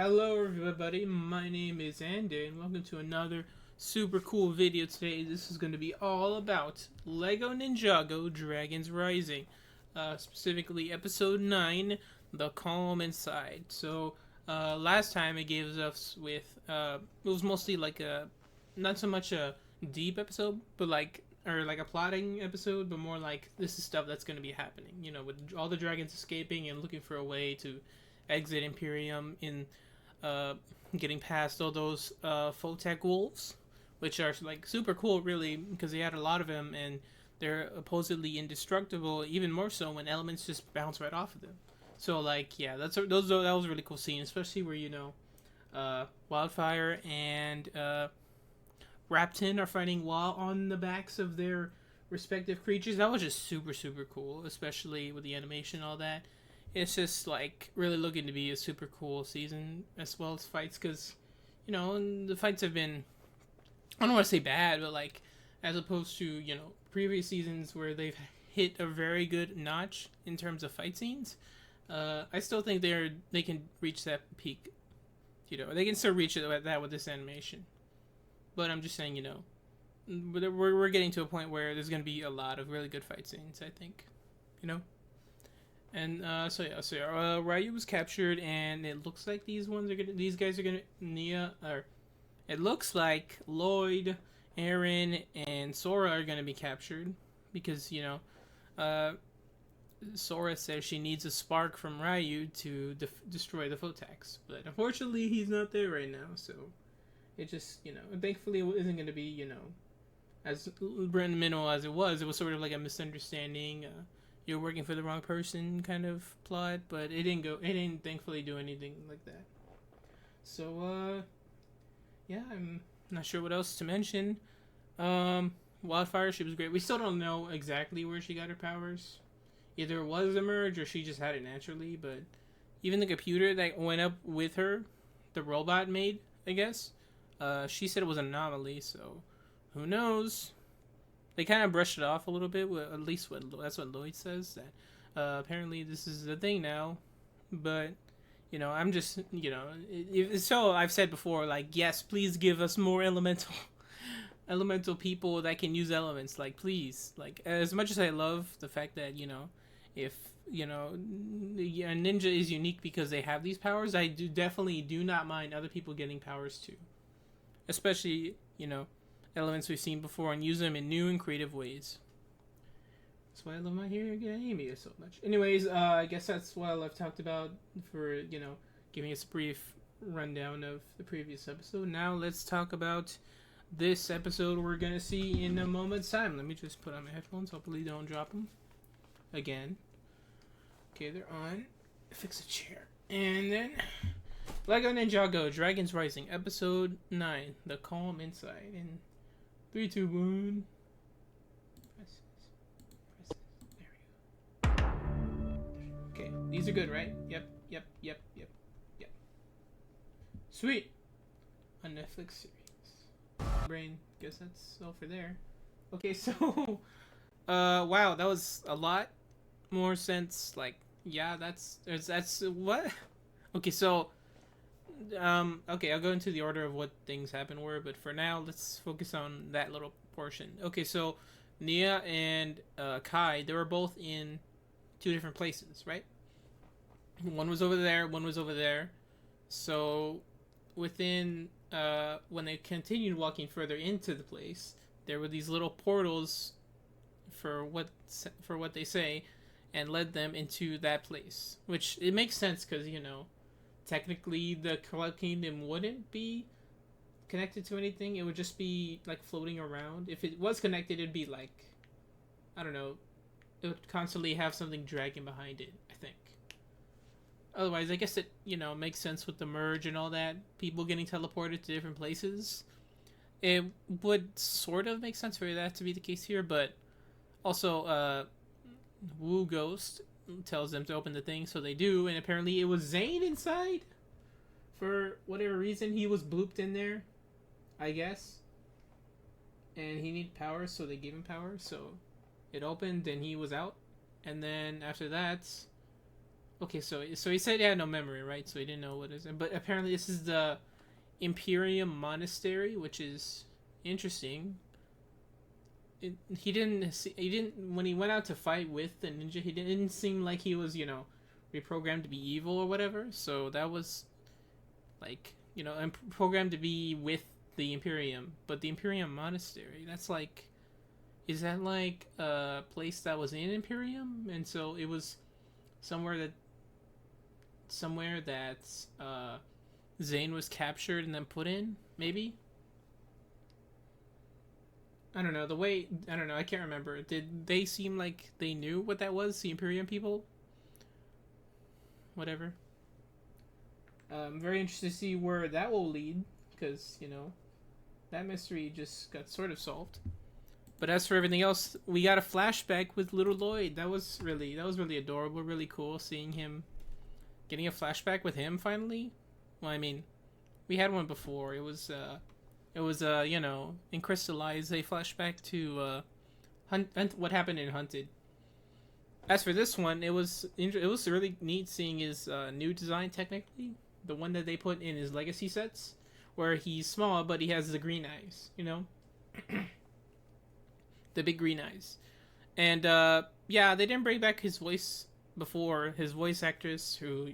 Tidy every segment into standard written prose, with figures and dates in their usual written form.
Hello everybody, my name is Andy and welcome to another super cool video today. This is going to be all about LEGO Ninjago Dragons Rising. Specifically episode 9, The Calm Inside. So, last time it gave us with, it was mostly like a, not so much a deep episode, but like a plotting episode, but more like this is stuff that's going to be happening. You know, with all the dragons escaping and looking for a way to exit Imperium in uh, getting past all those Photech wolves, which are like super cool, really, because they had a lot of them and they're supposedly indestructible. Even more so when elements just bounce right off of them. So like, yeah, that was a really cool scene, especially where Wildfire and Raptin are fighting while on the backs of their respective creatures. That was just super cool, especially with the animation and all that. It's just like really looking to be a super cool season as well as fights, because the fights have been, I don't want to say bad, but like as opposed to previous seasons where they've hit a very good notch in terms of fight scenes. I still think they can reach that peak. They can still reach that with this animation. But I'm just saying, we're getting to a point where there's going to be a lot of really good fight scenes, I think. And Ryu was captured, and it looks like these guys are gonna Nia, or it looks like Lloyd, Aaron, and Sora are gonna be captured because Sora says she needs a spark from Ryu to destroy the Photax, but unfortunately he's not there right now, so it just thankfully it isn't gonna be as minimal as it was. It was sort of like a misunderstanding. You're working for the wrong person kind of plot, but it didn't thankfully do anything like that. So yeah, I'm not sure what else to mention. Wildfire, she was great. We still don't know exactly where she got her powers. Either it was a merge or she just had it naturally, but even the computer that went up with her, the robot made, I guess, she said it was an anomaly, so who knows? They kind of brushed it off a little bit. At least that's what Lloyd says. That apparently this is the thing now. But I'm just so I've said before. Like, yes, please give us more elemental people that can use elements. Like, please. Like, as much as I love the fact that if a ninja is unique because they have these powers, I definitely do not mind other people getting powers too. Especially elements we've seen before and use them in new and creative ways. That's why I love My Hero Academia so much. Anyways, I guess that's what I've talked about for, giving us a brief rundown of the previous episode. Now let's talk about this episode we're going to see in a moment's time. Let me just put on my headphones. Hopefully don't drop them again. Okay, they're on. Fix a chair. And then LEGO Ninjago Dragons Rising, Episode 9, The Calm Inside. And 3, 2, 1. There we go. Okay, these are good, right? Yep. Sweet. A Netflix series. Brain, guess that's all for there. Okay, so wow, that was a lot more sense. Like, yeah, that's what? Okay, so okay, I'll go into the order of what things happened were, but for now, let's focus on that little portion. Okay, so Nia and Kai, they were both in two different places, right? One was over there, one was over there. So within when they continued walking further into the place, there were these little portals for what they say, and led them into that place, which it makes sense because technically the Cloud Kingdom wouldn't be connected to anything. It would just be like floating around. If it was connected, it'd be like, I don't know, it would constantly have something dragging behind it, I think. Otherwise, I guess it makes sense with the merge and all that, people getting teleported to different places. It would sort of make sense for that to be the case here, but also Wu Ghost tells them to open the thing, so they do, and apparently it was Zane inside. For whatever reason, he was blooped in there, I guess. And he needed power, so they gave him power, so it opened and he was out. And then after that, Okay, so he said he had no memory, right? So he didn't know what it is. But apparently this is the Imperium Monastery, which is interesting. He didn't when he went out to fight with the ninja. He didn't seem like he was reprogrammed to be evil or whatever. So that was like programmed to be with the Imperium. But the Imperium Monastery, that's like, is that like a place that was in Imperium? And so it was somewhere that Zane was captured and then put in, maybe. I don't know. I don't know. I can't remember. Did they seem like they knew what that was? The Imperium people, whatever. I'm very interested to see where that will lead, because that mystery just got sort of solved. But as for everything else, we got a flashback with little Lloyd. That was really adorable, really cool seeing him getting a flashback with him finally. Well, I mean, we had one before. In Crystallize, a flashback to what happened in Hunted. As for this one, it was really neat seeing his new design technically, the one that they put in his legacy sets, where he's small but he has the green eyes, the big green eyes, and yeah, they didn't bring back his voice before. His voice actress who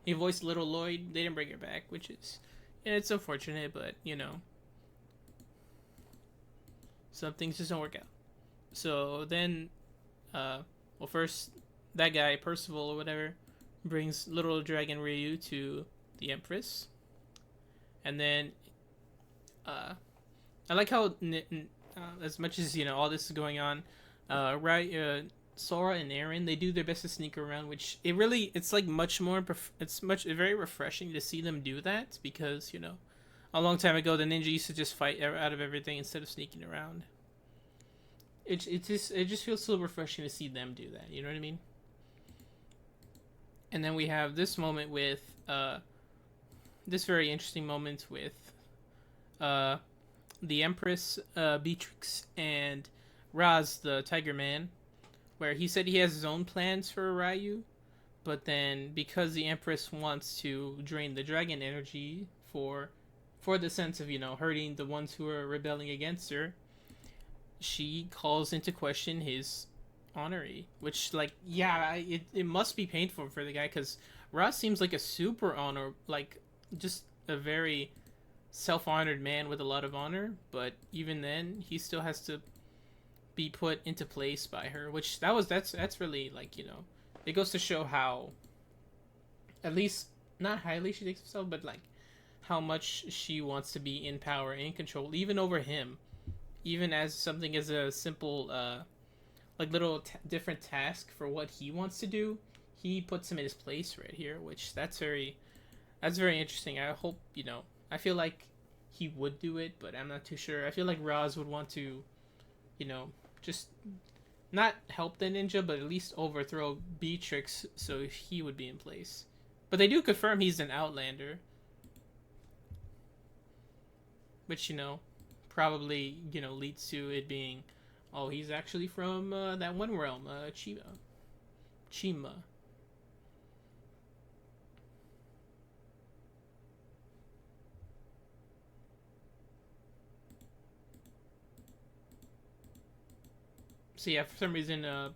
he voiced Little Lloyd, they didn't bring her back, which is it's unfortunate, but some things just don't work out. So then, well, first that guy Percival or whatever brings Little Dragon Ryu to the Empress, and then I like how as much as all this is going on, Sora and Aaron, they do their best to sneak around, which it's like very refreshing to see them do that, because a long time ago the ninja used to just fight out of everything instead of sneaking around. It just feels so refreshing to see them do that. You know what I mean? And then we have this moment with this very interesting moment with the Empress, Beatrix, and Raz, the Tiger Man, where he said he has his own plans for Ryu, but then because the Empress wants to drain the dragon energy for the sense of hurting the ones who are rebelling against her, she calls into question his honorary, which it must be painful for the guy, because Raz seems like a super honor, like just a very self-honored man with a lot of honor, but even then he still has to be put into place by her, which that's really it goes to show how, at least not highly she takes herself, but how much she wants to be in power and in control, even over him, even as something as a simple little different task for what he wants to do, he puts him in his place right here, which that's very interesting. I hope I feel like he would do it, but I'm not too sure. I feel like Raz would want to just not help the ninja, but at least overthrow Beatrix so he would be in place. But they do confirm he's an Outlander, which probably leads to it being, oh, he's actually from that one realm, Chima. So yeah, for some reason, I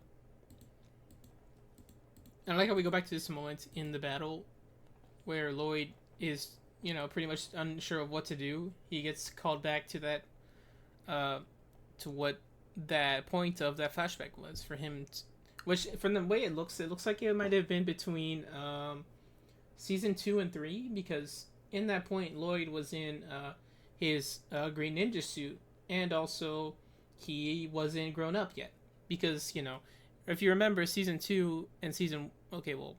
like how we go back to this moment in the battle where Lloyd is, pretty much unsure of what to do. He gets called back to that, to what that point of that flashback was for him, which from the way it looks like it might have been between season 2 and 3, because in that point Lloyd was in his green ninja suit, and also he wasn't grown up yet, because if you remember season 2 and season, okay, well,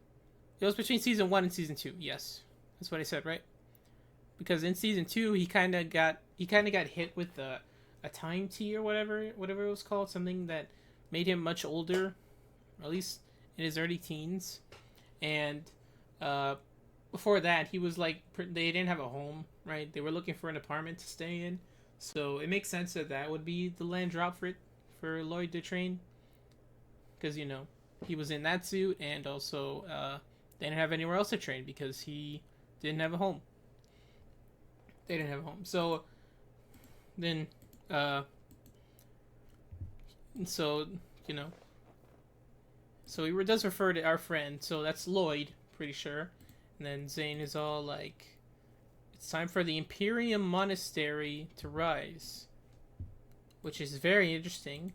it was between season 1 and season 2, yes, that's what I said, right? Because in season 2 he kind of got hit with a time tea or whatever it was called, something that made him much older, at least in his early teens. And before that he was they didn't have a home, right? They were looking for an apartment to stay in, so it makes sense that would be the land drop for Lloyd to train, because he was in that suit, and also they didn't have anywhere else to train because he didn't have a home. They didn't have a home. So then, so you know, so he does refer to our friend. So that's Lloyd, pretty sure. And then Zane is all like, "It's time for the Imperium Monastery to rise," which is very interesting.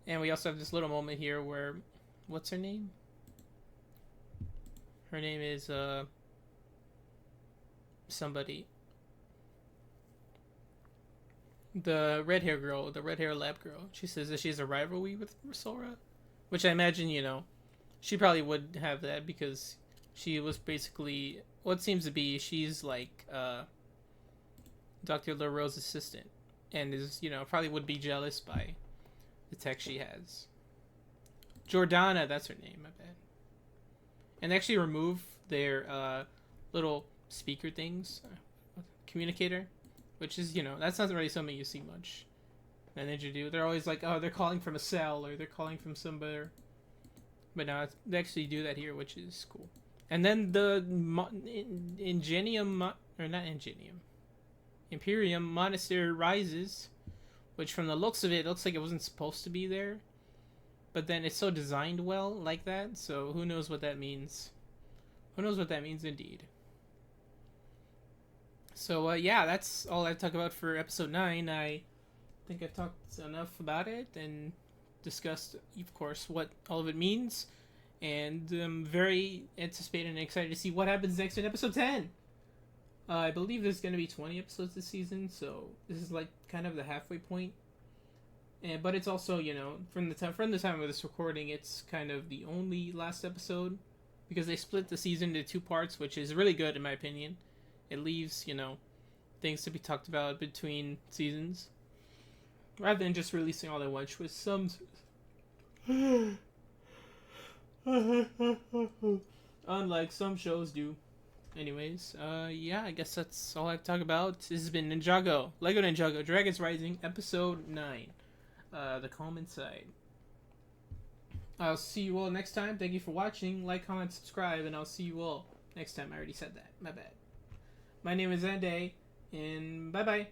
And we also have this little moment here where, what's her name? Her name is somebody. The red hair girl, the red hair lab girl. She says that she has a rivalry with Sora, which I imagine, you know, she probably would have that because she was basically what seems to be she's like Dr. LaRoe's assistant, and is, you know, probably would be jealous by the tech she has. Jordana, that's her name, my bad. And they actually remove their little speaker things, communicator, which is, you know, that's not really something you see much that Ninja do. They're always like, oh, they're calling from a cell or they're calling from somewhere. But no, they actually do that here, which is cool. And then the Ingenium, or not Ingenium, Imperium Monastery rises, which from the looks of it looks like it wasn't supposed to be there. But then it's so designed well like that, so who knows what that means. Who knows what that means indeed. So, yeah, that's all I talk about for episode 9. I think I've talked enough about it and discussed, of course, what all of it means. And I'm very anticipated and excited to see what happens next in episode 10. I believe there's going to be 20 episodes this season, so this is like kind of the halfway point. But it's also, you know, from the time of this recording, it's kind of the only last episode, because they split the season into 2 parts, which is really good in my opinion. It leaves, you know, things to be talked about between seasons, rather than just releasing all at once, with some unlike some shows do. Anyways, yeah, I guess that's all I have to talk about. This has been Ninjago, Lego Ninjago, Dragons Rising, episode 9. The Calm Inside. I'll see you all next time. Thank you for watching. Like, comment, subscribe, and I'll see you all next time. I already said that. My bad. My name is ANDAY, and bye-bye.